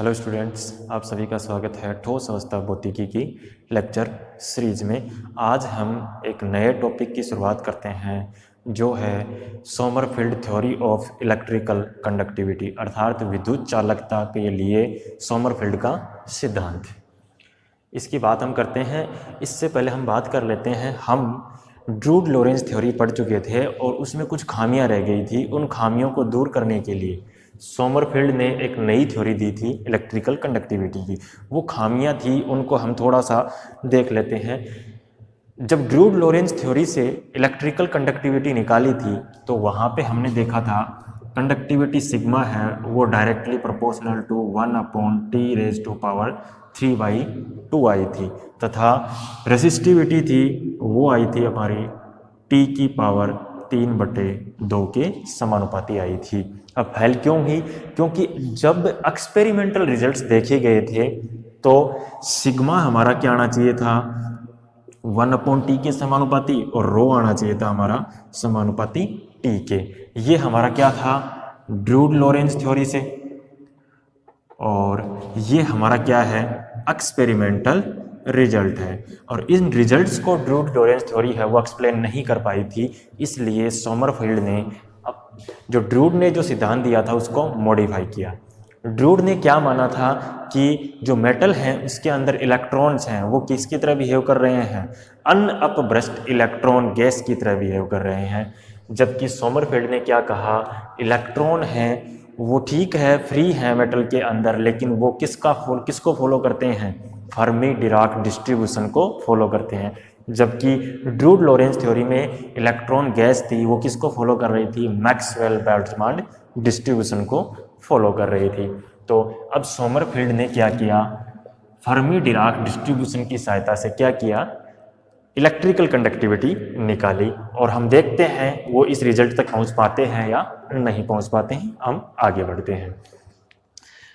Hello students, आप सभी का स्वागत है ठोस अवस्था भौतिकी की लेक्चर सीरीज में। आज हम एक नए टॉपिक की शुरुआत करते हैं जो है Sommerfeld theory of electrical conductivity, अर्थात विद्युत चालकता के लिए सोमरफेल्ड का सिद्धांत। इसकी बात हम करते हैं। इससे पहले हम बात कर लेते हैं, हम ड्रूड लॉरेंज थ्योरी पढ़ चुके थे और उसमें कुछ खामियां रह गई थी। उन खामियों को दूर करने के लिए सोमरफेल्ड ने एक नई थ्योरी दी थी इलेक्ट्रिकल कंडक्टिविटी की। वो खामियां थी, उनको हम थोड़ा सा देख लेते हैं। जब ड्रूड लॉरेंज थ्योरी से इलेक्ट्रिकल कंडक्टिविटी निकाली थी तो वहाँ पे हमने देखा था कंडक्टिविटी सिग्मा है वो डायरेक्टली प्रोपोर्शनल टू 1/T⁻³ आई थी, तथा रेसिस्टिविटी थी वो आई थी हमारी T⁻3/2 के समानुपाती आई थी। अब फेल क्यों हुई? क्योंकि जब एक्सपेरिमेंटल रिजल्ट्स देखे गए थे तो सिग्मा हमारा क्या आना चाहिए था, 1/T के समानुपाती, और रो आना चाहिए था हमारा समानुपाती T के। ये हमारा क्या था ड्रूड लॉरेंज थ्योरी से, और ये हमारा क्या है एक्सपेरिमेंटल रिजल्ट है। और इन रिजल्ट्स को ड्रूड लॉरेंज थ्योरी है वो एक्सप्लेन नहीं कर पाई थी, इसलिए सोमरफेल्ड ने जो ड्रूड ने जो सिद्धांत दिया था उसको मॉडिफाई किया। ड्रूड ने क्या माना था कि जो मेटल है उसके अंदर इलेक्ट्रॉन्स हैं वो किसकी तरह बिहेव कर रहे हैं, अनअपब्रस्ट इलेक्ट्रॉन गैस की तरह बिहेव कर रहे हैं। जबकि सोमरफेल्ड ने क्या कहा, इलेक्ट्रॉन है वो ठीक है फ्री है मेटल के अंदर, लेकिन वो किसको फॉलो करते हैं, फर्मी डिराक डिस्ट्रीब्यूशन को फॉलो करते हैं। जबकि ड्रूड लॉरेंज थ्योरी में इलेक्ट्रॉन गैस थी वो किसको फॉलो कर रही थी, मैक्सवेल बोल्ट्जमान डिस्ट्रीब्यूशन को फॉलो कर रही थी। तो अब सोमरफेल्ड ने क्या किया, फर्मी डिराक डिस्ट्रीब्यूशन की सहायता से क्या किया, इलेक्ट्रिकल कंडक्टिविटी निकाली। और हम देखते हैं वो इस रिजल्ट तक पहुंच पाते हैं या नहीं पहुंच पाते हैं। हम आगे बढ़ते हैं।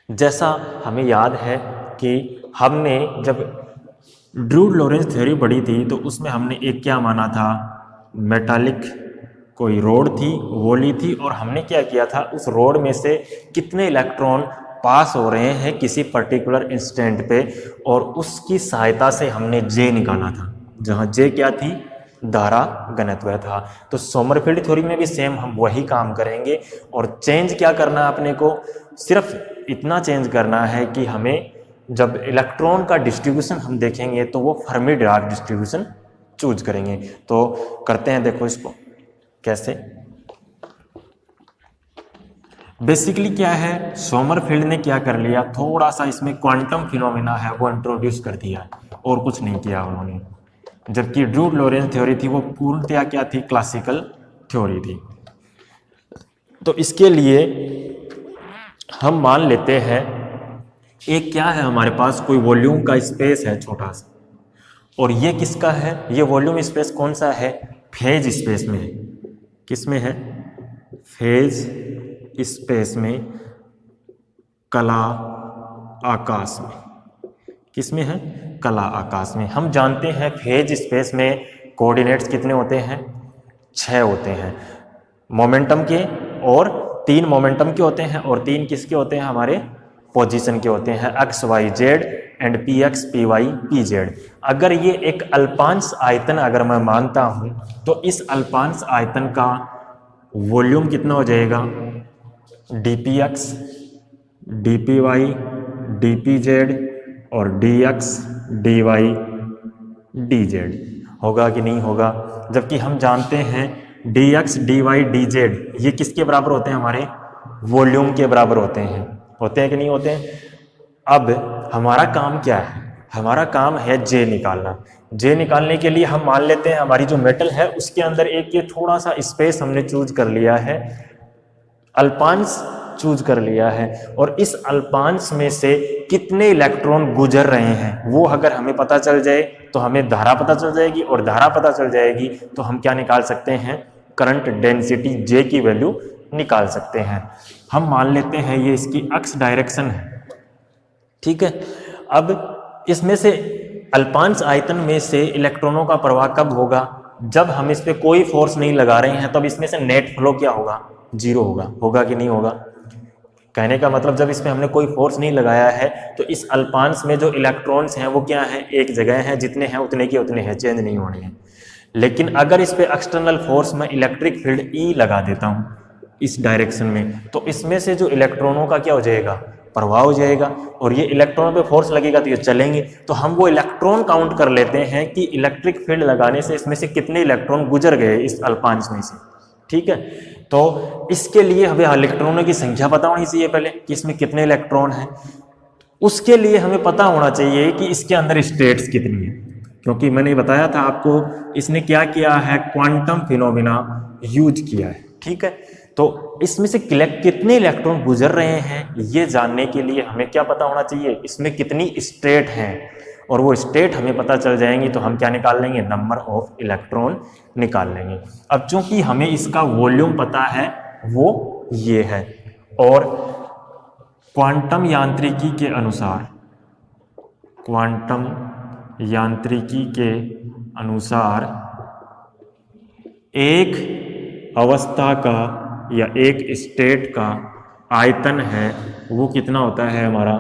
जैसा हमें याद है कि हमने जब ड्रूड लॉरेंज थ्योरी पढ़ी थी तो उसमें हमने एक क्या माना था, मेटालिक कोई रोड थी वो ली थी, और हमने क्या किया था उस रोड में से कितने इलेक्ट्रॉन पास हो रहे हैं किसी पर्टिकुलर इंस्टेंट पे, और उसकी सहायता से हमने जे निकाला था, जहाँ जे क्या थी, धारा घनत्व था। तो सोमरफेल्ड थ्योरी में भी सेम हम वही काम करेंगे, और चेंज क्या करना है अपने को, सिर्फ इतना चेंज करना है कि हमें जब इलेक्ट्रॉन का डिस्ट्रीब्यूशन हम देखेंगे तो वो फर्मी डिराक डिस्ट्रीब्यूशन चूज करेंगे। तो करते हैं, देखो इसको कैसे। बेसिकली क्या है, सोमरफेल्ड ने क्या कर लिया, थोड़ा सा इसमें क्वांटम फिनोमेना है वो इंट्रोड्यूस कर दिया, और कुछ नहीं किया उन्होंने। जबकि ड्रूड लॉरेंज थ्योरी थी वो पूर्णतया क्या थी, क्लासिकल थ्योरी थी। तो इसके लिए हम मान लेते हैं एक क्या है हमारे पास, कोई वॉल्यूम का स्पेस है छोटा सा, और ये किसका है, ये वॉल्यूम स्पेस कौन सा है, फेज स्पेस में है। किस में है, फेज स्पेस में, कला आकाश में। किस में है, कला आकाश में। हम जानते हैं फेज स्पेस में कोऑर्डिनेट्स कितने होते हैं, 6 होते हैं मोमेंटम के, और 3 मोमेंटम के होते हैं, और 3 किसके होते हैं, हमारे पोजीशन के होते हैं, X Y Z and P X P Y P Z. अगर ये एक अल्पांश आयतन अगर मैं मानता हूं तो इस अल्पांश आयतन का वॉल्यूम कितना हो जाएगा, D P X D P Y D P Z और D X D Y D Z. होगा कि नहीं होगा? जबकि हम जानते हैं D X D Y D Z ये किसके बराबर होते हैं, हमारे वॉल्यूम के बराबर होते हैं कि नहीं होते हैं? अब हमारा काम क्या है, हमारा काम है जे निकालना। जे निकालने के लिए हम मान लेते हैं हमारी जो मेटल है उसके अंदर एक ये थोड़ा सा स्पेस हमने चूज कर लिया है, अल्पांश चूज कर लिया है, और इस अल्पांश में से कितने इलेक्ट्रॉन गुजर रहे हैं वो अगर हमें पता चल जाए तो हमें धारा पता चल जाएगी, और धारा पता चल जाएगी तो हम क्या निकाल सकते हैं, करंट डेंसिटी जे की वैल्यू निकाल सकते हैं। हम मान लेते हैं ये इसकी एक्स डायरेक्शन है, ठीक है। अब इसमें से अल्पांश आयतन में से इलेक्ट्रॉनों का प्रवाह कब होगा, जब हम इस पे कोई फोर्स नहीं लगा रहे हैं, तब इसमें से नेट फ्लो क्या होगा, 0 होगा। होगा कि नहीं होगा? कहने का मतलब जब इसमें हमने कोई फोर्स नहीं लगाया है तो इस अल्पांश में जो इलेक्ट्रॉन्स हैं वो क्या हैं, एक जगह हैं, जितने हैं उतने के उतने हैं, चेंज नहीं होने हैं। लेकिन अगर इस पे एक्सटर्नल फोर्स में इलेक्ट्रिक फील्ड ई लगा देता हूँ इस डायरेक्शन में, तो इसमें से जो इलेक्ट्रॉनों का क्या हो जाएगा, प्रवाह हो जाएगा, और ये इलेक्ट्रॉनों पे फोर्स लगेगा तो ये चलेंगे। तो हम वो इलेक्ट्रॉन काउंट कर लेते हैं कि इलेक्ट्रिक फील्ड लगाने से इसमें से कितने इलेक्ट्रॉन गुजर गए इस अल्पांश में से। ठीक है, तो इसके लिए हमें इलेक्ट्रॉनों की संख्या पता होनी चाहिए पहले कि इसमें कितने इलेक्ट्रॉन हैं। उसके लिए हमें पता होना चाहिए कि इसके अंदर स्टेट्स कितनी है, क्योंकि मैंने बताया था आपको इसने क्या किया है, क्वांटम फिनोमिना यूज किया है। ठीक है, तो इसमें से कितने इलेक्ट्रॉन गुजर रहे हैं ये जानने के लिए हमें क्या पता होना चाहिए, इसमें कितनी स्टेट हैं, और वो स्टेट हमें पता चल जाएंगी तो हम क्या निकाल लेंगे, नंबर ऑफ इलेक्ट्रॉन निकाल लेंगे। अब चूंकि हमें इसका वॉल्यूम पता है वो ये है, और क्वांटम यांत्रिकी के अनुसार, क्वांटम यांत्रिकी के अनुसार एक अवस्था का या एक स्टेट का आयतन है वो कितना होता है हमारा,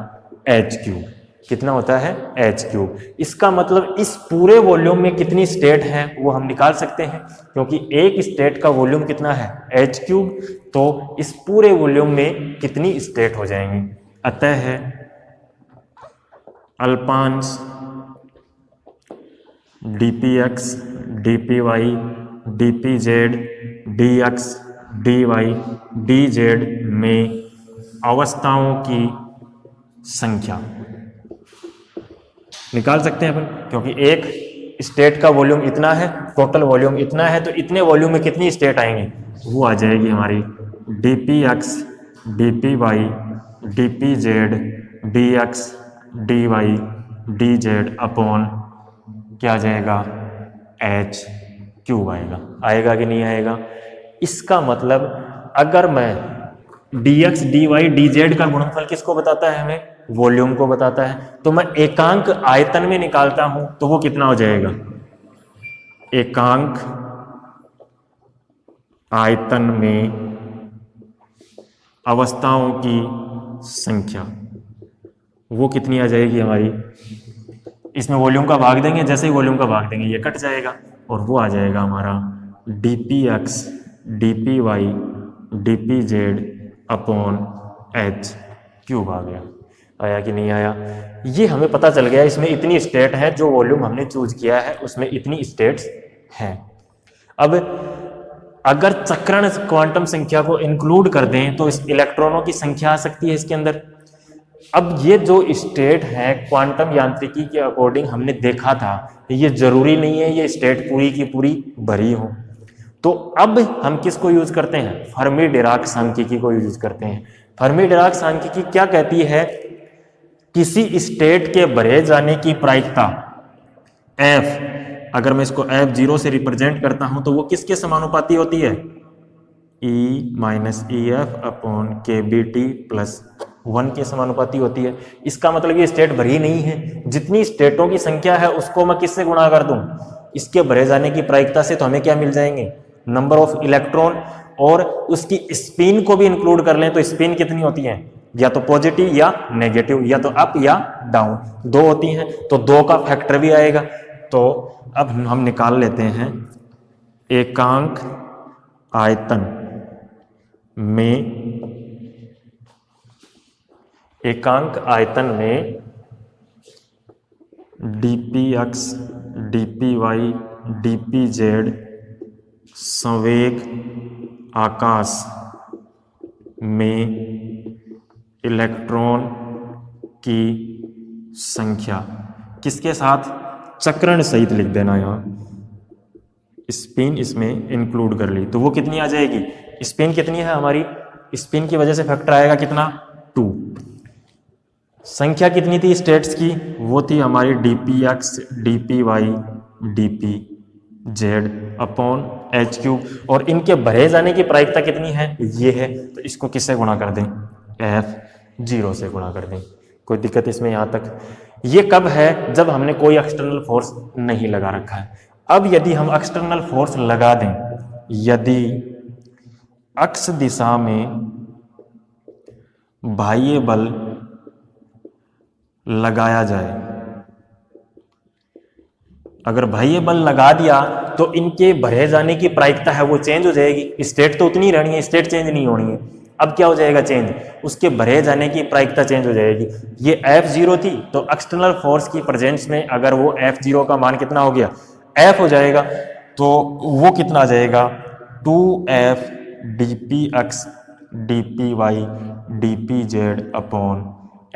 h3। कितना होता है, h3। इसका मतलब इस पूरे वॉल्यूम में कितनी स्टेट है वो हम निकाल सकते हैं, क्योंकि एक स्टेट का वॉल्यूम कितना है, h3, तो इस पूरे वॉल्यूम में कितनी स्टेट हो जाएंगी। अतः है अल्पांश dpx dpy dpz dx dy dz में अवस्थाओं की संख्या निकाल सकते हैं अपन, क्योंकि एक स्टेट का वॉल्यूम इतना है, टोटल वॉल्यूम इतना है, तो इतने वॉल्यूम में कितनी स्टेट आएंगी, वो आ जाएगी हमारी dpx dpy dpz dx dy dz upon क्या आ जाएगा, h3 आएगा कि नहीं आएगा। इसका मतलब अगर मैं dx dy dz का गुणनफल किसको बताता है, हमें वॉल्यूम को बताता है, तो मैं एकांक आयतन में निकालता हूं तो वो कितना हो जाएगा, एकांक आयतन में अवस्थाओं की संख्या वो कितनी आ जाएगी हमारी, इसमें वॉल्यूम का भाग देंगे, जैसे ही वॉल्यूम का भाग देंगे ये कट जाएगा, और वो आ जाएगा हमारा dpx dpy dpz upon h3 आ गया। आया कि नहीं आया, ये हमें पता चल गया इसमें इतनी स्टेट है, जो वॉल्यूम हमने चूज किया है उसमें इतनी स्टेट्स हैं। अब अगर चक्रण क्वांटम संख्या को इंक्लूड कर दें तो इस इलेक्ट्रॉनों की संख्या आ सकती है इसके अंदर। अब ये जो स्टेट है क्वांटम यांत्रिकी के अकॉर्डिंग हमने देखा था, ये जरूरी नहीं है ये स्टेट पूरी की पूरी भरी हो। तो अब हम किसको यूज करते हैं, फर्मी डिराक सांख्यिकी को यूज करते हैं। फर्मी डिराक सांख्यिकी क्या कहती है, किसी स्टेट के भरे जाने की प्रायिकता f, अगर मैं इसको f0 से रिप्रेजेंट करता हूं तो वो किसके समानुपाती होती है, E minus EF upon KBT plus 1 के समानुपाती होती है। इसका मतलब ये स्टेट भरी नहीं है, जितनी स्टेटों की संख्या है उसको मैं किससे गुणा कर दूं, इसके भरे जाने की प्रायिकता से, तो हमें क्या मिल जाएंगे, नंबर ऑफ इलेक्ट्रॉन, और उसकी स्पिन को भी इंक्लूड कर लें तो स्पिन कितनी होती है, या तो पॉजिटिव या नेगेटिव, या तो अप या डाउन, 2 होती हैं, तो 2 का फैक्टर भी आएगा। तो अब हम निकाल लेते हैं एकांक आयतन में, एकांक आयतन में dpx dpy dpz संवेग आकाश में इलेक्ट्रॉन की संख्या किसके साथ, चक्रण सहित लिख देना, यहाँ स्पिन इसमें इंक्लूड कर ली तो वो कितनी आ जाएगी, स्पिन कितनी है हमारी, स्पिन की वजह से फैक्टर आएगा कितना, 2। संख्या कितनी थी स्टेट्स की, वो थी हमारी dpx dpy dpz upon h3, और इनके भरे जाने की प्रायिकता कितनी है, ये है, तो इसको किससे गुणा कर दें, f0 से गुणा कर दें। कोई दिक्कत इसमें यहाँ तक। ये कब है, जब हमने कोई एक्सटर्नल फोर्स नहीं लगा रखा है। अब यदि हम एक्सटर्नल फोर्स लगा दें, यदि अक्ष दिशा में बाह्य बल लगाया जाए, अगर बाह्य बल लगा दिया तो इनके भरे जाने की प्रायिकता है वो चेंज हो जाएगी। स्टेट तो उतनी ही रहनी है, स्टेट चेंज नहीं होनी है। अब क्या हो जाएगा चेंज, उसके भरे जाने की प्रायिकता चेंज हो जाएगी। ये F0 थी तो एक्सटर्नल फोर्स की प्रेजेंस में अगर वो F0 का मान कितना हो गया, F हो जाएगा, तो वो कितना आ जाएगा 2F dpx dpy dpz upon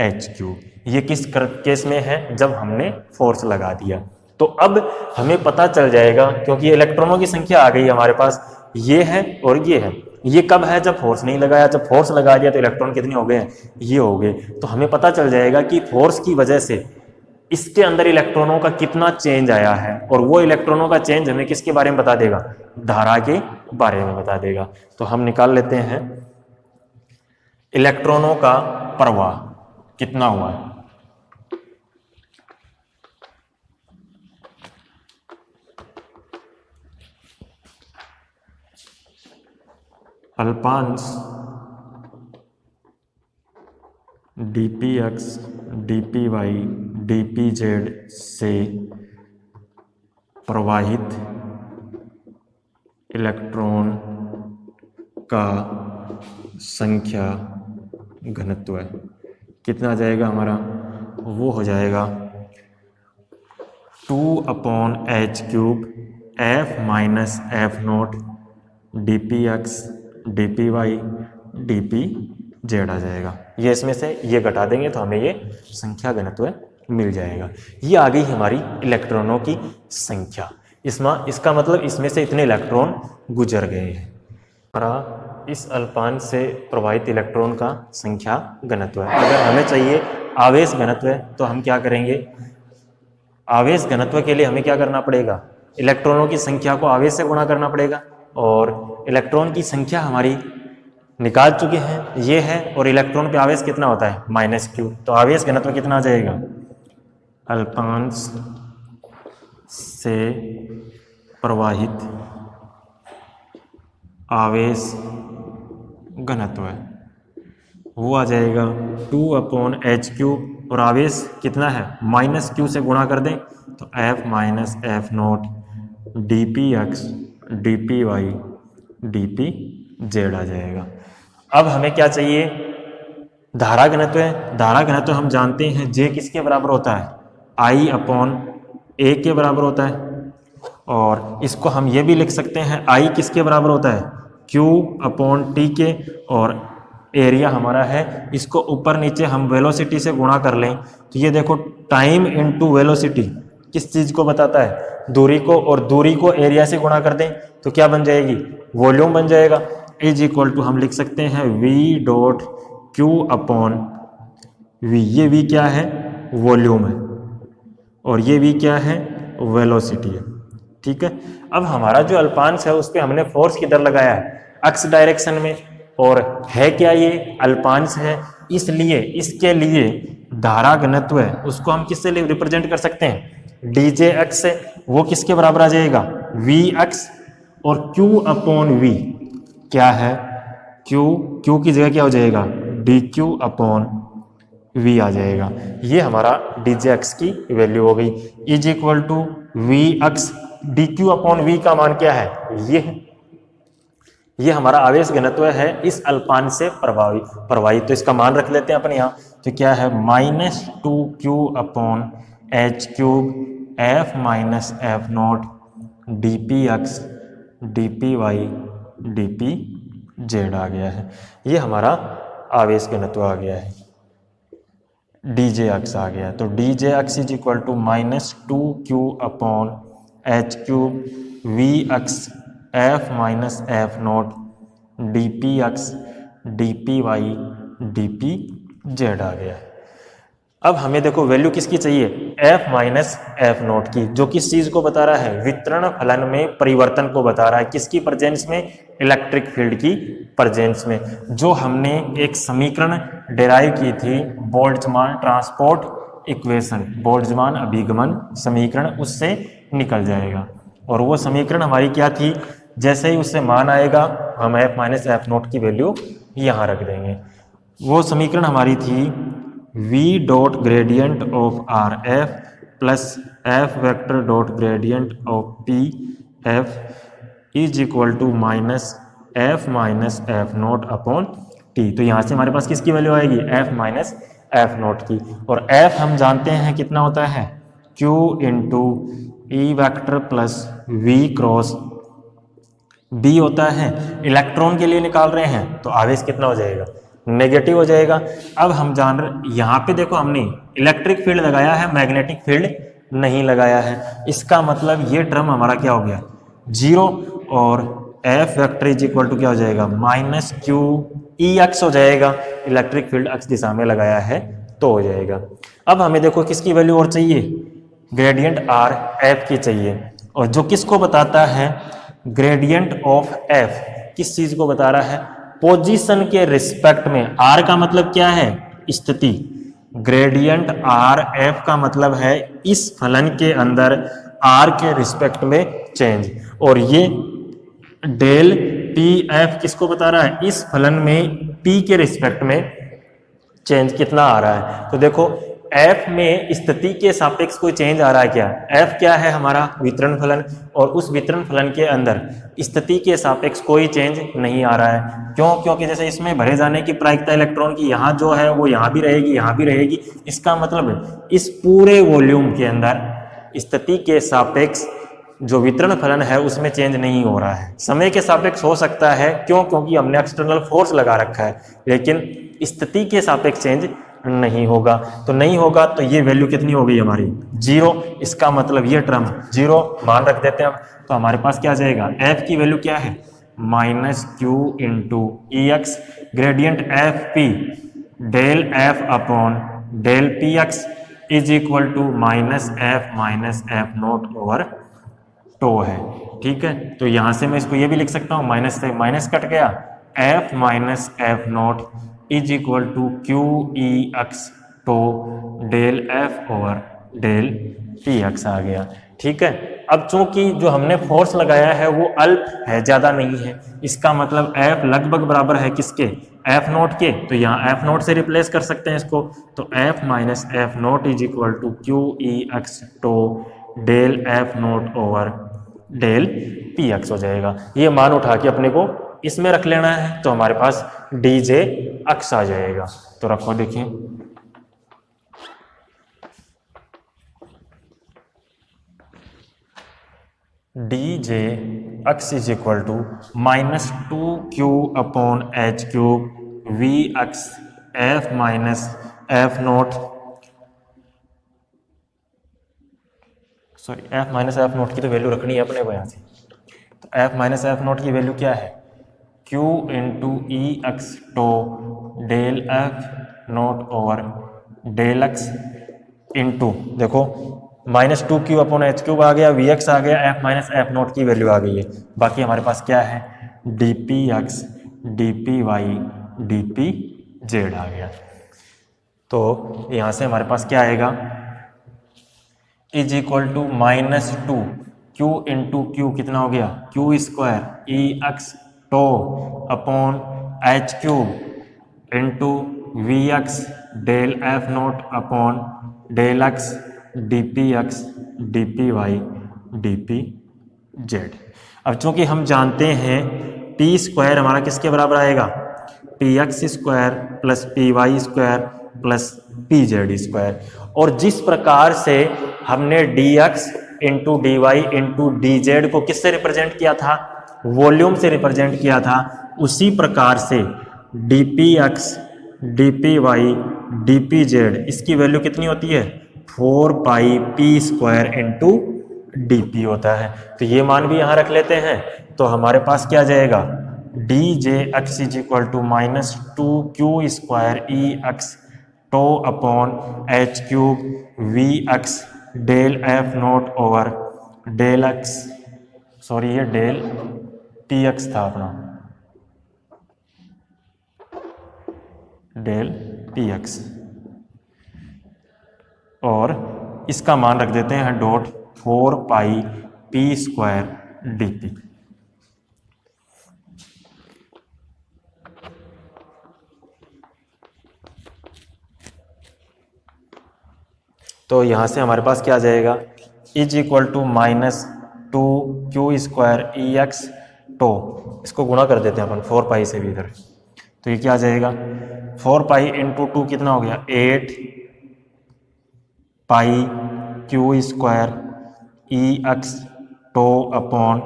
h3। ये किस केस में है, जब हमने फोर्स लगा दिया। तो अब हमें पता चल जाएगा, क्योंकि इलेक्ट्रॉनों की संख्या आ गई हमारे पास, ये है और ये है। ये कब है, जब फोर्स नहीं लगाया। जब फोर्स लगा दिया तो इलेक्ट्रॉन कितने हो गए, ये हो गए। तो हमें पता चल जाएगा कि फोर्स की वजह से इसके अंदर इलेक्ट्रॉनों का कितना चेंज आया है, और वो इलेक्ट्रॉनों का चेंज हमें किसके बारे में बता देगा, धारा के बारे में बता देगा। तो हम निकाल लेते हैं इलेक्ट्रॉनों का प्रवाह कितना हुआ है। अल्पांश dpx dpy dpz से प्रवाहित इलेक्ट्रॉन का संख्या घनत्व है, कितना जाएगा हमारा, वो हो जाएगा 2/h³ f minus F naught dpx dpy dpz आ जाएगा। ये इसमें से ये घटा देंगे तो हमें ये संख्या घनत्व मिल जाएगा। ये आ गई हमारी इलेक्ट्रॉनों की संख्या। इसका मतलब इसमें से इतने इलेक्ट्रॉन गुजर गए हैं। हमारा इस अल्पांश से प्रवाहित इलेक्ट्रॉन का संख्या घनत्व है। अगर हमें चाहिए आवेश घनत्व तो हम क्या करेंगे, आवेश घनत्व के लिए हमें क्या करना पड़ेगा, इलेक्ट्रॉनों की संख्या को आवेश से गुणा करना पड़ेगा। और इलेक्ट्रॉन की संख्या हमारी निकाल चुके हैं, ये है, और इलेक्ट्रॉन पे आवेश कितना होता है -q। तो आवेश घनत्व कितना आ जाएगा, अल्पांश से प्रवाहित आवेश घनत्व है वो आ जाएगा 2/h³ और आवेश कितना है -q से गुणा कर दें तो f minus F naught dpx dpy dpz आ जाएगा। अब हमें क्या चाहिए, धारा घनत्व है। धारा घनत्व हम जानते हैं J किसके बराबर होता है, I/A के बराबर होता है। और इसको हम ये भी लिख सकते हैं I किसके बराबर होता है, Q/T के, और एरिया हमारा है, इसको ऊपर नीचे हम वेलोसिटी से गुणा कर लें तो ये देखो टाइम इनटू वेलोसिटी किस चीज़ को बताता है, दूरी को, और दूरी को एरिया से गुणा कर दें तो क्या बन जाएगी, वॉल्यूम बन जाएगा। इज इक्वल टू हम लिख सकते हैं V.Q/V। ये V क्या है, वॉल्यूम है, और ये V क्या है, वेलोसिटी है। ठीक है। अब हमारा जो अल्पांश है उस पर हमने फोर्स किधर लगाया है, एक्स डायरेक्शन में, और है क्या ये अल्पांश है, इसलिए इसके लिए धारा घनत्व है उसको हम किससे रिप्रेजेंट कर सकते हैं, djx से। वो किसके बराबर आ जाएगा, Vx, और Q/V क्या है, Q की जगह क्या हो जाएगा, dQ/V आ जाएगा। ये हमारा djx की वैल्यू हो गई। Is equal to Vx dQ/V का मान क्या है, ये हमारा आवेश घनत्व है इस अल्पांश से प्रवाहित। तो इसका मान रख लेते हैं अपन यहाँ, तो क्या है -2Q/h³ f minus F naught dpx dpy dpz आ गया है। ये हमारा आवेश घनत्व आ गया है, djx आ गया। तो djx is equal to -2Q/h³ Vx f minus F naught dpx dpy dpz आ गया है। अब हमें देखो वैल्यू किसकी चाहिए, f माइनस एफ नोट की, जो किस चीज को बता रहा है, वितरण फलन में परिवर्तन को बता रहा है। किसकी प्रेजेंस में, इलेक्ट्रिक फील्ड की प्रेजेंस में। जो हमने एक समीकरण डिराइव की थी, बोल्ट्जमान ट्रांसपोर्ट इक्वेशन, बोल्ट्जमान अभिगमन समीकरण, उससे निकल जाएगा। और वो समीकरण हमारी क्या थी, जैसे ही उससे मान आएगा हम f माइनस एफ नोट की वैल्यू यहाँ रख देंगे। वो समीकरण हमारी थी v dot gradient of R F plus F vector dot gradient of P F is equal to minus F naught upon T. तो यहाँ से हमारे पास किसकी वैल्यू आएगी, एफ माइनस एफ नोट की। और एफ हम जानते हैं कितना होता है, q into E vector plus v cross b होता है। इलेक्ट्रॉन के लिए निकाल रहे हैं तो आवेश कितना हो जाएगा, नेगेटिव हो जाएगा। अब हम जान रहे, यहाँ पे देखो हमने इलेक्ट्रिक फील्ड लगाया है, मैग्नेटिक फील्ड नहीं लगाया है। इसका मतलब ये टर्म हमारा क्या हो गया, जीरो। और F vector is equal to क्या हो जाएगा, माइनस क्यू ई एक्स हो जाएगा। इलेक्ट्रिक फील्ड एक्स दिशा में लगाया है तो हो जाएगा। अब हमें देखो किसकी वैल्यू और चाहिए, ग्रेडियंट आर एफ की चाहिए। और जो किसको बताता है, ग्रेडियंट ऑफ एफ किस चीज को बता रहा है, पोजीशन के रिस्पेक्ट में। आर का मतलब क्या है, स्थिति। ग्रेडियंट आर एफ का मतलब है इस फलन के अंदर आर के रिस्पेक्ट में चेंज। और ये डेल पी एफ किसको बता रहा है, इस फलन में पी के रिस्पेक्ट में चेंज कितना आ रहा है। तो देखो एफ में स्थिति के सापेक्ष कोई चेंज आ रहा है क्या, एफ क्या है हमारा वितरण फलन, और उस वितरण फलन के अंदर स्थिति के सापेक्ष कोई चेंज नहीं आ रहा है। क्यों, क्योंकि जैसे इसमें भरे जाने की प्रायिकता इलेक्ट्रॉन की यहाँ जो है वो यहाँ भी रहेगी, यहाँ भी रहेगी। इसका मतलब इस पूरे वॉल्यूम के अंदर स्थिति के सापेक्ष जो वितरण फलन है उसमें चेंज नहीं हो रहा है। समय के सापेक्ष हो सकता है, क्यों, क्योंकि हमने एक्सटर्नल फोर्स लगा रखा है, लेकिन स्थिति के सापेक्ष चेंज नहीं होगा। तो नहीं होगा तो ये वैल्यू कितनी हो गई हमारी, जीरो। इसका मतलब ये टर्म जीरो मान रख देते हैं। तो हमारे पास क्या जाएगा, एफ की वैल्यू क्या है, minus Q into E X gradient F P del F upon del P X is equal to minus F note over tau है। ठीक है, तो यहां से मैं इसको ये भी लिख सकता हूं, माइनस से माइनस कट गया, F minus F note is equal to Q E x to del F over del P X आ गया। ठीक है, अब चूंकि जो हमने फोर्स लगाया है वो अल्प है, ज्यादा नहीं है, इसका मतलब एफ लगभग बराबर है किसके, एफ नोट के। तो यहाँ एफ नोट से रिप्लेस कर सकते हैं इसको। तो F minus F note is equal to Q E x to del F note over del P X हो जाएगा। ये मान उठा के अपने को इसमें रख लेना है, तो हमारे पास डी जे एक्स आ जाएगा। तो रखो, देखिए D J X is equal to minus two Q upon H cube V X F minus F naught, sorry F minus F note की तो वैल्यू रखनी है अपने को यहाँ से। तो एफ माइनस एफ नोट की वैल्यू क्या है, Q into E x to del F note over del X into, देखो minus two Q upon H cube आ गया, वी एक्स आ गया, एफ माइनस एफ नोट की वैल्यू आ गई है। बाकी हमारे पास क्या है, D P X D P Y D P Z आ गया। तो यहाँ से हमारे पास क्या आएगा, is equal to minus two Q into Q कितना हो गया, Q square E x to upon H cube into V X del F naught upon del X D P X D P Y D P Z. अब चूंकि हम जानते हैं P square हमारा किसके बराबर आएगा, P X square plus P Y square plus P Z square. और जिस प्रकार से हमने D X into D Y into D Z को किससे रिप्रेजेंट किया था, वॉल्यूम से रिप्रेजेंट किया था, उसी प्रकार से D P X D P Y D P Z इसकी वैल्यू कितनी होती है, 4 pi P square into D P होता है। तो ये मान भी यहाँ रख लेते हैं। तो हमारे पास क्या जाएगा, D J X is equal to minus two Q square E x to upon H cube V X del F note over del X, sorry ये डेल पी एक्स था अपना, डेल पी एक्स, और इसका मान रख देते हैं dot 4 pi P square D P. तो यहाँ से हमारे पास क्या आ जाएगा, is equal to minus 2q² EX tau, इसको गुणा कर देते हैं अपन 4 पाई से भी इधर, तो ये क्या आ जाएगा 4 पाई इंटू 2 कितना हो गया 8 pi q² EX tau upon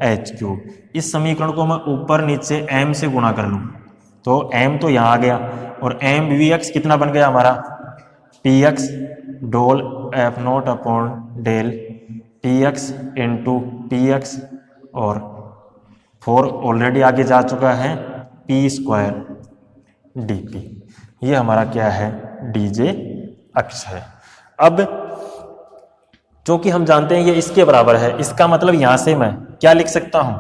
h³। इस समीकरण को मैं ऊपर नीचे m से गुणा कर लूँ तो m तो यहाँ आ गया और m vx कितना बन गया हमारा px del f0 upon del px into px और 4 ऑलरेडी आगे जा चुका है p² dp। ये हमारा क्या है dj अक्ष है। अब चूंकि हम जानते हैं ये इसके बराबर है, इसका मतलब यहां से मैं क्या लिख सकता हूं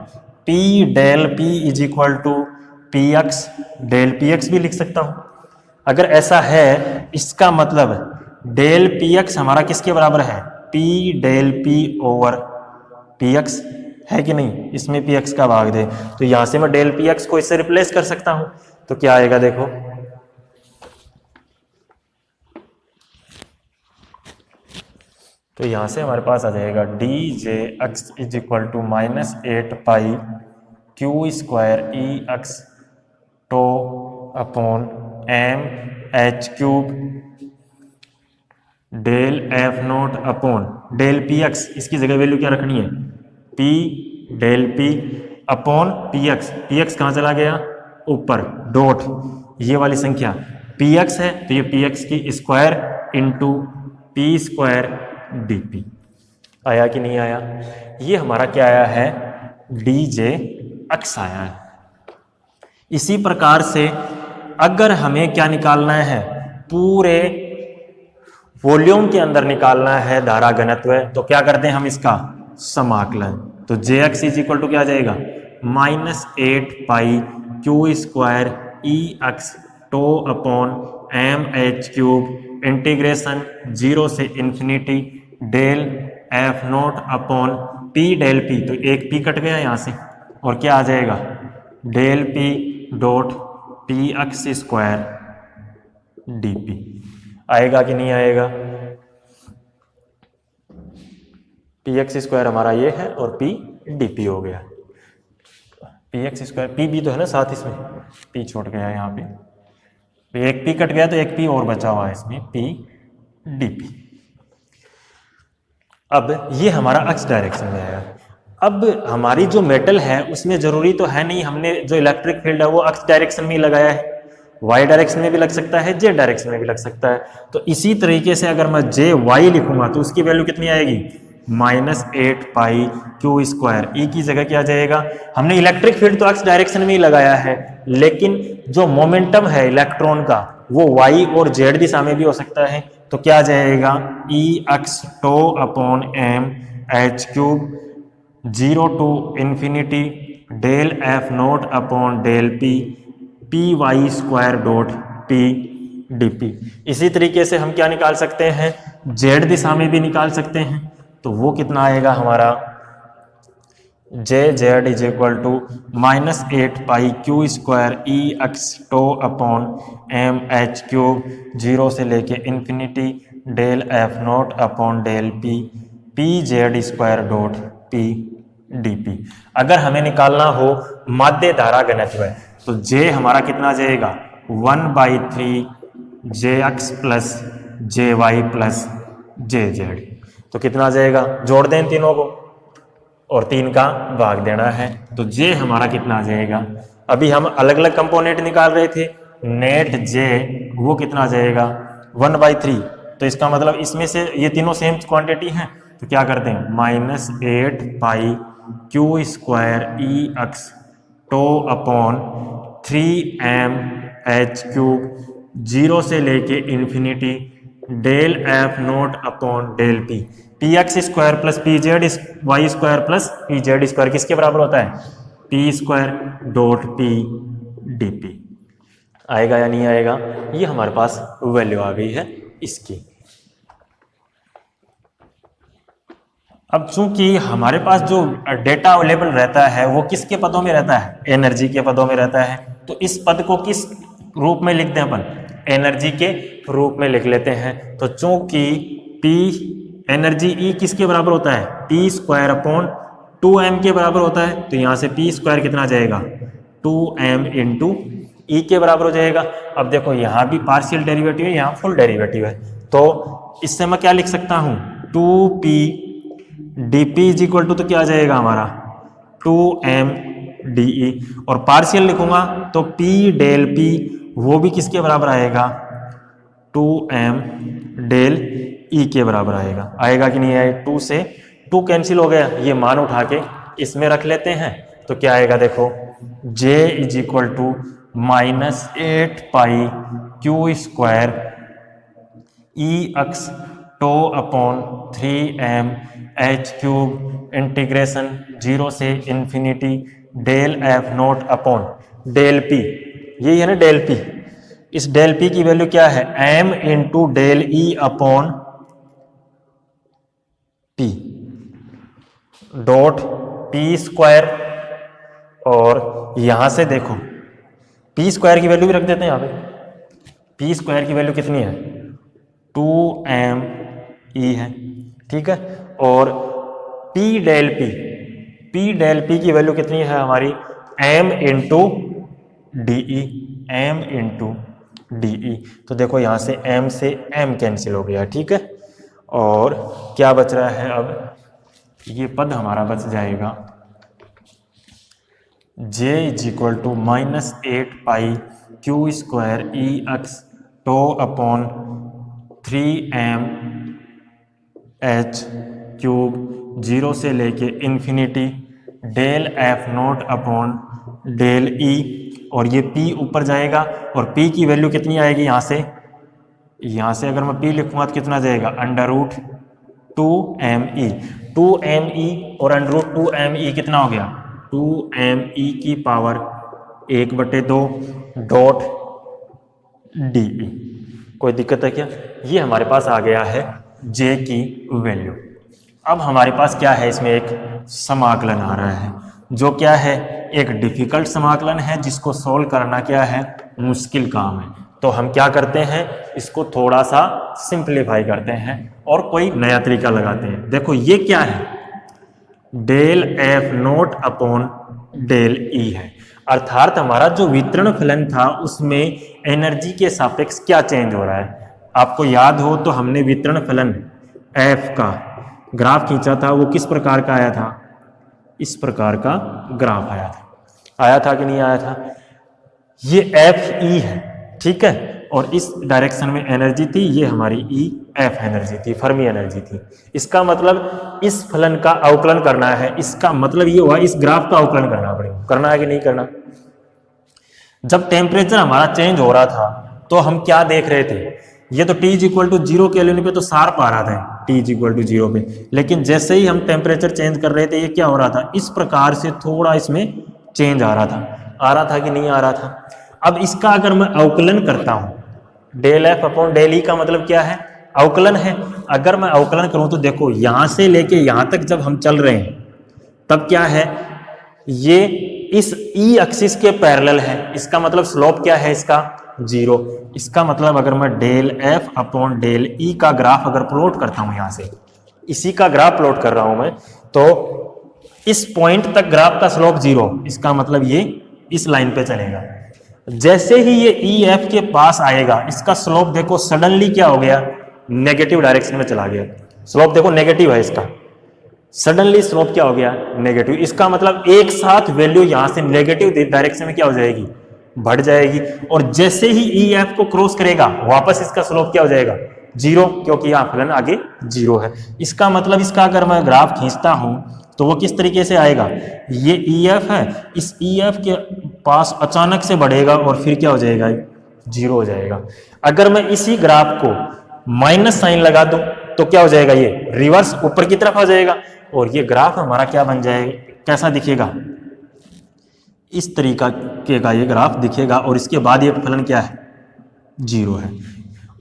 p del p is equal to px del px भी लिख सकता हूं। अगर ऐसा है इसका मतलब डेल px हमारा किसके बराबर है p del p over px है कि नहीं, इसमें px का भाग दे तो यहां से मैं डेल px को इससे रिप्लेस कर सकता हूं। तो क्या आएगा देखो, तो यहां से हमारे पास आ जाएगा D J X is equal to minus 8 pi q² EX tau upon m del f0 upon del px, इसकी जगह वैल्यू क्या रखनी है p del p upon px कहां चला गया ऊपर डॉट, ये वाली संख्या px है तो ये px की स्क्वायर इंटू p² dp आया कि नहीं आया। ये हमारा क्या आया है dj अक्ष आया है। इसी प्रकार से अगर हमें क्या निकालना है पूरे वॉल्यूम के अंदर निकालना है धारा घनत्व, तो क्या करते हैं हम इसका समाकलन, तो jx इज इक्वल टू क्या आ जाएगा minus 8 pi q² EX tau upon mh³ integration 0 से infinity del f0 upon p del p, तो एक p कट गया यहां से और क्या आ जाएगा del p dot px² dp आएगा कि नहीं आएगा। px² हमारा ये है और p dp हो गया, px² p भी तो है ना साथ, इसमें p छोड़ गया यहाँ पे, तो एक p कट गया तो एक p और बचा हुआ है इसमें p dp। अब ये हमारा x डायरेक्शन में आया। अब हमारी जो मेटल है उसमें जरूरी तो है नहीं हमने जो इलेक्ट्रिक फील्ड है वो x डायरेक्शन में ही लगाया है, y डायरेक्शन में भी लग सकता है z डायरेक्शन में भी लग सकता है। तो इसी तरीके से अगर मैं jy लिखूंगा तो उसकी वैल्यू कितनी आएगी माइनस 8 पाई q² e की जगह क्या जाएगा, हमने इलेक्ट्रिक फील्ड तो x डायरेक्शन में ही लगाया है लेकिन जो मोमेंटम है इलेक्ट्रॉन का वो y और z दिशा में भी हो सकता है, तो क्या जाएगा EX tau upon mh³ 0 to infinity del f0 upon del py² dot p dp। इसी तरीके से हम क्या निकाल सकते हैं z दिशा में भी निकाल सकते हैं, तो वो कितना आएगा हमारा jz is equal to minus 8 pi q² EX tau upon mh³ 0 से लेके infinity del f0 upon del pz² dot p dp। अगर हमें निकालना हो माध्य धारा घनत्व तो j हमारा कितना आ जाएगा 1/3 jx plus jy plus jz, तो कितना आ जाएगा जोड़ दें तीनों को और 3 का भाग देना है, तो j हमारा कितना आ जाएगा, अभी हम अलग अलग कंपोनेंट निकाल रहे थे नेट j वो कितना आ जाएगा 1/3, तो इसका मतलब इसमें से ये तीनों सेम क्वांटिटी हैं तो क्या करते हैं minus 8 pi q² EX tau upon 3mh³ 0 से लेके infinity del f0 upon del px² plus pzy² plus pz² किसके बराबर होता है p² डॉट p dp। आएगा या नहीं आएगा, ये हमारे पास वैल्यू आ गई है इसकी। अब चूंकि हमारे पास जो डेटा अवेलेबल रहता है वो किसके पदों में रहता है एनर्जी के पदों में रहता है, तो इस पद को किस रूप में लिखते हैं अपन एनर्जी के रूप में लिख लेते हैं। तो चूंकि पी एनर्जी ई किसके बराबर होता है, टी स्क्वायर अपॉन 2m के बराबर होता है, तो यहां से पी स्क्वायर कितना आ जाएगा 2m इंटू ई के बराबर हो जाएगा। अब देखो यहां भी पार्शियल डेरिवेटिव है, यहां फुल डेरिवेटिव है, तो इससे मैं क्या लिख सकता हूं 2p dp is equal to, तो क्या आ जाएगा हमारा 2m de, और पार्शियल लिखूंगा तो p डेल p वो भी किसके बराबर आएगा 2m डेल e के बराबर आएगा। आएगा कि नहीं आएगा, 2 से 2 कैंसिल हो गया, ये मान उठा के इसमें रख लेते हैं, तो क्या आएगा देखो j is equal to -8 pi Q square e x tau upon 3m h cube integration 0 से infinity del f naught upon del p, यही है ना डेल p। इस डेल p की वैल्यू क्या है m into del e upon p dot p square, और यहां से देखो p स्क्वायर की वैल्यू भी रख देते हैं, यहां पे p स्क्वायर की वैल्यू कितनी है 2m e है, ठीक है, और p डेल p की वैल्यू कितनी है हमारी m इंटू डी, तो देखो यहां से m से m कैंसिल हो गया, ठीक है, और क्या बच रहा है, अब ये पद हमारा बच जाएगा j is equal to -8 pi Q square e x tau upon 3m h cube 0 से लेके infinity del f naught upon del e, और ये p ऊपर जाएगा, और p की वैल्यू कितनी आएगी यहां से अगर मैं p लिखूंगा तो कितना जाएगा √2me और √2me कितना हो गया 2me की पावर 1/2 डॉट डी। कोई दिक्कत है क्या, ये हमारे पास आ गया है j की वैल्यू। अब हमारे पास क्या है, इसमें एक समाकलन आ रहा है, जो क्या है एक डिफिकल्ट समाकलन है, जिसको सोल्व करना क्या है मुश्किल काम है। तो हम क्या करते हैं, इसको थोड़ा सा सिंप्लीफाई करते हैं और कोई नया तरीका लगाते हैं। देखो ये क्या है del f naught upon del e है, अर्थात हमारा जो वितरण फलन था उसमें एनर्जी के सापेक्ष क्या चेंज हो रहा है। आपको याद हो तो हमने वितरण फलन f का ग्राफ खींचा था, वो किस प्रकार का आया था, इस प्रकार का ग्राफ आया था कि नहीं आया था। ये FE है, ठीक है, और इस डायरेक्शन में एनर्जी थी, ये हमारी EF एनर्जी थी, फर्मी एनर्जी थी। इसका मतलब इस फलन का अवकलन करना है, इसका मतलब ये हुआ इस ग्राफ का अवकलन करना पड़ेगा, करना है कि नहीं करना। जब टेम्परेचर हमारा चेंज हो रहा था तो हम क्या देख रहे थे, ये तो T is equal to 0 kelvin पे तो शार्प आ रहा था T इज इक्वल टू 0 पे, लेकिन जैसे ही हम टेम्परेचर चेंज कर रहे थे ये क्या हो रहा था, इस प्रकार से थोड़ा इसमें चेंज आ रहा था कि नहीं आ रहा था। अब इसका अगर मैं अवकलन करता हूं del f upon del e का मतलब क्या है अवकलन है। अगर मैं अवकलन करूं तो देखो यहां से लेके यहां तक जब हम चल रहे हैं तब क्या है, ये इस ई एक्सिस के पैरेलल है, इसका मतलब स्लोप क्या है इसका 0। इसका मतलब अगर मैं del f upon del e का ग्राफ अगर प्लॉट करता हूं, यहां से इसी का ग्राफ प्लॉट कर रहा हूं मैं, तो इस पॉइंट तक ग्राफ का स्लोप 0, इसका मतलब ये इस लाइन पे चलेगा। जैसे ही ये EF के पास आएगा इसका स्लोप देखो सडनली क्या हो गया, नेगेटिव डायरेक्शन में चला गया। स्लोप देखो नेगेटिव है इसका, सडनली स्लोप क्या हो गया नेगेटिव। इसका मतलब एक साथ वैल्यू यहां से नेगेटिव डायरेक्शन में क्या हो जाएगी, बढ़ जाएगी, और जैसे ही EF को क्रॉस करेगा वापस इसका स्लोप क्या हो जाएगा 0, क्योंकि यहां फलन आगे 0 है। इसका मतलब इसका अगर मैं ग्राफ खींचता हूं तो वो किस तरीके से आएगा, ये EF है, इस EF के पास अचानक से बढ़ेगा और फिर क्या हो जाएगा 0 हो जाएगा। अगर मैं इसी ग्राफ को माइनस साइन लगा दूं तो क्या हो जाएगा, ये रिवर्स ऊपर की तरफ आ जाएगा, और ये ग्राफ हमारा क्या बन जाएगा, कैसा दिखेगा, इस तरीका का ये ग्राफ दिखेगा, और इसके बाद ये फलन क्या है 0 है।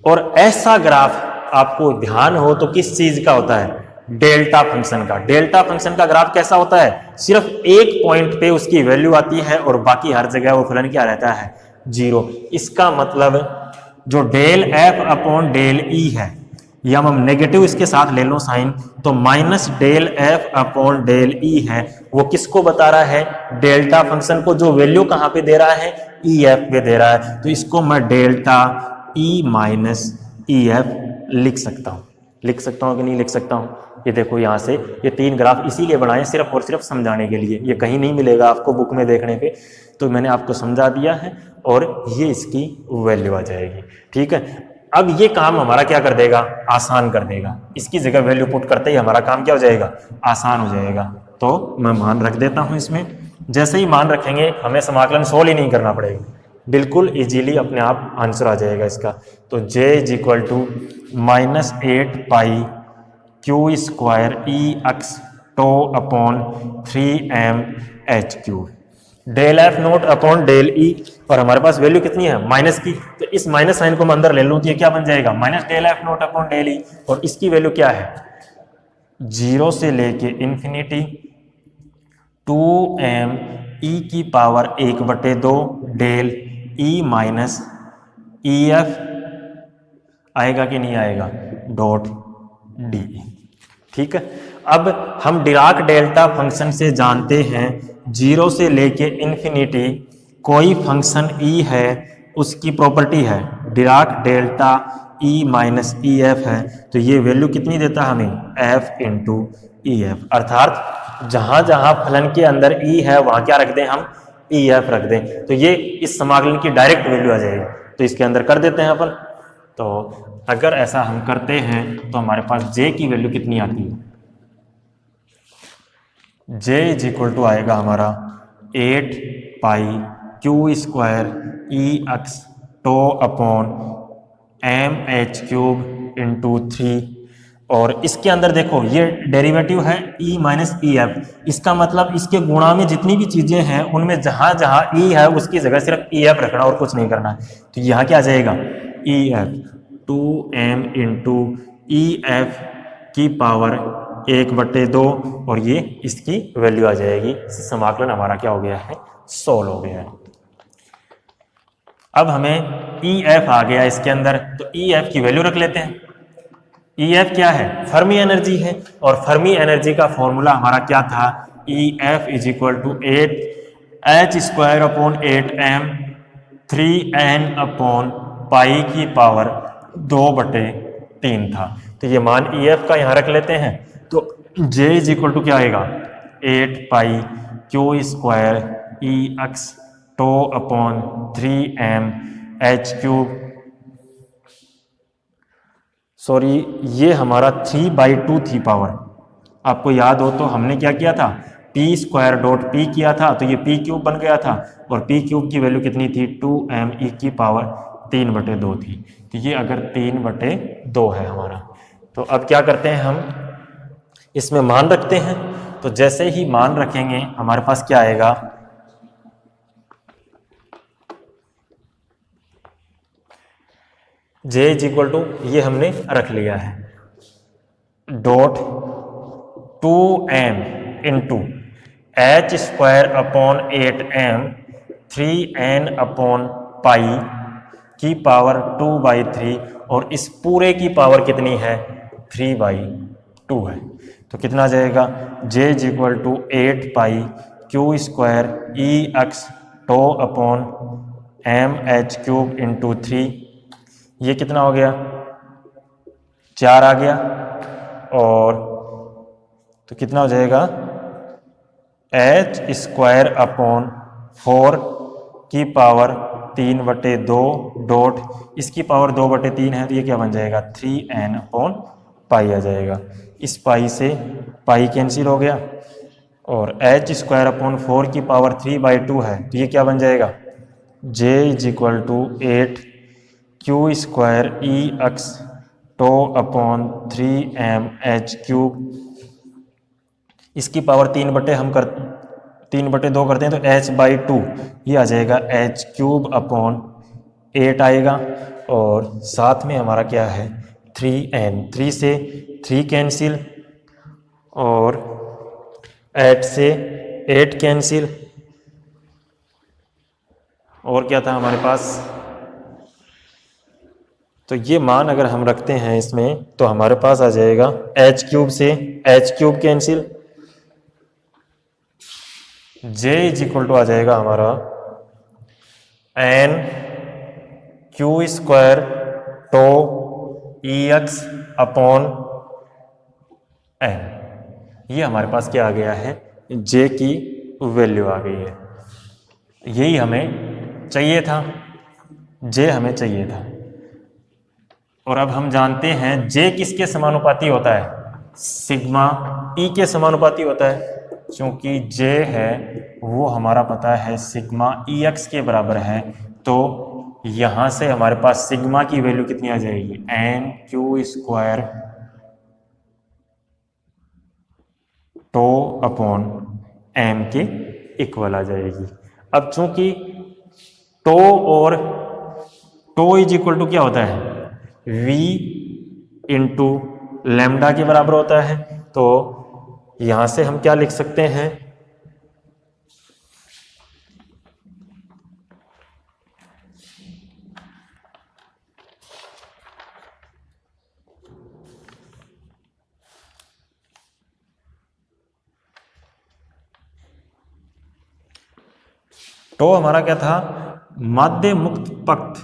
और ऐसा ग्राफ आपको ध्यान हो तो किस चीज का होता है, डेल्टा फंक्शन का। डेल्टा फंक्शन का ग्राफ कैसा होता है, सिर्फ एक पॉइंट पे उसकी वैल्यू आती है और बाकी हर जगह वो फलन क्या रहता है 0। इसका मतलब जो del f upon del e है या हम नेगेटिव इसके साथ ले लो साइन, तो minus del F upon del e है, वो किसको बता रहा है, डेल्टा फंक्शन को, जो वैल्यू कहाँ पे दे रहा है, ई एफ पे दे रहा है। तो इसको मैं delta E minus e F लिख सकता हूँ। लिख सकता हूँ कि नहीं लिख सकता हूँ? ये देखो यहाँ से ये 3 ग्राफ इसीलिए बनाए सिर्फ और सिर्फ समझाने के लिए, ये कहीं नहीं मिलेगा आपको बुक में देखने पे, तो मैंने आपको समझा दिया है और ये इसकी वैल्यू आ जाएगी। ठीक है, अब ये काम हमारा क्या कर देगा, आसान कर देगा। इसकी जगह वैल्यू पुट करते ही हमारा काम क्या हो जाएगा, आसान हो जाएगा। तो मैं मान रख देता हूं इसमें, जैसे ही मान रखेंगे हमें समाकलन सोल्व ही नहीं करना पड़ेगा, बिल्कुल इजीली अपने आप आंसर आ जाएगा इसका। तो j is equal to -8 pi Q square E x to upon 3m h cube, del F naught upon del e, और हमारे पास वैल्यू कितनी है, माइनस की, तो इस माइनस साइन को मैं अंदर ले लूं तो ये क्या बन जाएगा, minus del F naught upon del e, और इसकी वैल्यू क्या है, 0 से लेके इन्फिनिटी 2m ई की power 1/2 del e minus e f आएगा कि नहीं आएगा, डॉट डी। ठीक है, अब हम डिराक डेल्टा फंक्शन से जानते हैं 0 से लेके इन्फिनिटी कोई फंक्शन ई है उसकी प्रॉपर्टी है Dirac delta E minus e F है, तो ये वैल्यू कितनी देता है हमें, एफ इंटू ई एफ, अर्थात जहां जहां फलन के अंदर ई है वहां क्या रख दें हम, ई एफ रख दें, तो ये इस समाकलन की डायरेक्ट वैल्यू आ जाएगी। तो इसके अंदर कर देते हैं अपन, तो अगर ऐसा हम करते हैं तो हमारे पास जे की वैल्यू कितनी आती है, j इज इक्वल टू आएगा हमारा 8 pi Q square E x to upon M H cube into 3, और इसके अंदर देखो ये डेरिवेटिव है e माइनस ई एफ, इसका मतलब इसके गुणा में जितनी भी चीजें हैं उनमें जहां जहां e है उसकी जगह सिर्फ ई एफ रखना और कुछ नहीं करना है। तो यहाँ क्या आ जाएगा, E F 2m into E F की पावर 1/2, और ये इसकी वैल्यू आ जाएगी। समाकलन हमारा क्या हो गया है, सोल्व हो गया है। अब हमें ई एफ आ गया इसके अंदर, तो ई एफ की वैल्यू रख लेते हैं। ई एफ क्या है, फर्मी एनर्जी है, और फर्मी एनर्जी का फॉर्मूला हमारा क्या था, e f is equal to 8 h² upon 8m 3n upon pi की पावर 2/3 था। तो ये मान ई एफ का यहाँ रख लेते हैं, तो j इज इक्वल टू क्या आएगा, 8 pi Q square E x to upon 3m h cube, sorry ये हमारा 3/2 थी पावर, आपको याद हो तो हमने क्या किया था, पी स्क्वायर डॉट पी किया था, तो ये पी क्यूब बन गया था, और पी क्यूब की वैल्यू कितनी थी, 2m ई की पावर 3/2 थी। तो ये अगर 3/2 है हमारा, तो अब क्या करते हैं हम इसमें मान रखते हैं, तो जैसे ही मान रखेंगे हमारे पास क्या आएगा, j इज इक्वल टू ये हमने रख लिया है dot 2m into h² upon 8m 3n upon pi की पावर 2/3, और इस पूरे की पावर कितनी है, 3/2 है। तो कितना आ जाएगा, j is equal to 8 pi Q square E x to upon M H cube into 3, ये कितना हो गया, 4 आ गया, और तो कितना हो जाएगा, h² अपॉन 4 की पावर 3/2 डॉट इसकी पावर 2/3 है, तो ये क्या बन जाएगा, 3n अपॉन पाई आ जाएगा। इस पाई से पाई कैंसिल हो गया, और h² अपॉन 4 की पावर 3/2 है, तो ये क्या बन जाएगा, j is equal to 8 q square E x to upon 3m h cube, इसकी पावर 3/2 करते हैं तो h/2 ये आ जाएगा h क्यूब अपॉन 8 आएगा, और साथ में हमारा क्या है 3n, 3 से 3 कैंसिल और 8 से 8 कैंसिल, और क्या था हमारे पास तो ये मान अगर हम रखते हैं इसमें तो हमारे पास आ जाएगा h³ से h³ cancel, j is equal to आ जाएगा हमारा n q स्क्वायर टो EX अपॉन n। ये हमारे पास क्या आ गया है, j की वैल्यू आ गई है। यही हमें चाहिए था, j हमें चाहिए था। और अब हम जानते हैं j किसके समानुपाती होता है, सिग्मा E के समानुपाती होता है। क्योंकि j है वो हमारा पता है सिग्मा EX के बराबर है, तो यहां से हमारे पास सिग्मा की वैल्यू कितनी आ जाएगी, n q square tau upon m के इक्वल आ जाएगी। अब चूंकि टो और टो इज इक्वल टू क्या होता है, v इंटू लैम्डा के बराबर होता है, तो यहां से हम क्या लिख सकते हैं, तो हमारा क्या था, माध्य मुक्त पक्ष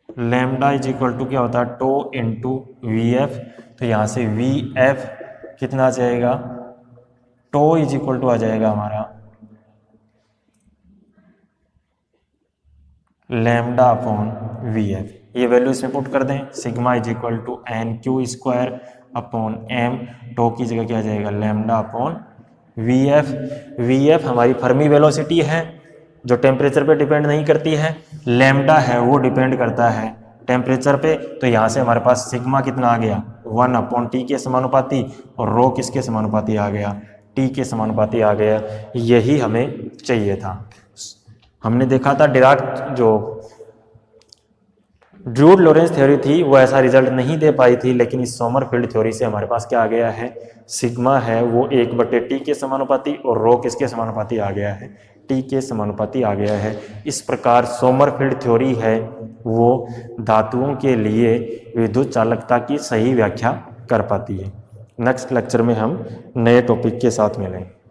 लैम्डा इज इक्वल टू क्या होता है, टो इंटू VF। तो यहां से VF कितना आ जाएगा, टो इज इक्वल टू आ जाएगा हमारा लैम्डा अपॉन VF। ये वैल्यू इसमें पुट कर दें, sigma is equal to NQ square upon M, tau की जगह क्या आ जाएगा, लैम्डा अपॉन VF। VF हमारी फर्मी वेलोसिटी है जो टेम्परेचर पे डिपेंड नहीं करती है, लैम्डा है वो डिपेंड करता है टेम्परेचर पे। तो यहाँ से हमारे पास सिग्मा कितना आ गया, 1/T के समानुपाती, और रो किसके समानुपाती आ गया, T के समानुपाती आ गया। यही हमें चाहिए था। हमने देखा था डिराक जो ड्रूड लॉरेंस थ्योरी थी वो ऐसा रिजल्ट नहीं दे पाई थी, लेकिन इस सोमरफील्ड थ्योरी से हमारे पास क्या आ गया है, सिग्मा है वो 1/T के समानुपाती और रो किसके समानुपाती आ गया है, T के समानुपाती आ गया है। इस प्रकार सोमरफील्ड थ्योरी है वो धातुओं के लिए विद्युत चालकता की सही व्याख्या कर पाती है। नेक्स्ट लेक्चर में हम नए टॉपिक के साथ मिलेंगे।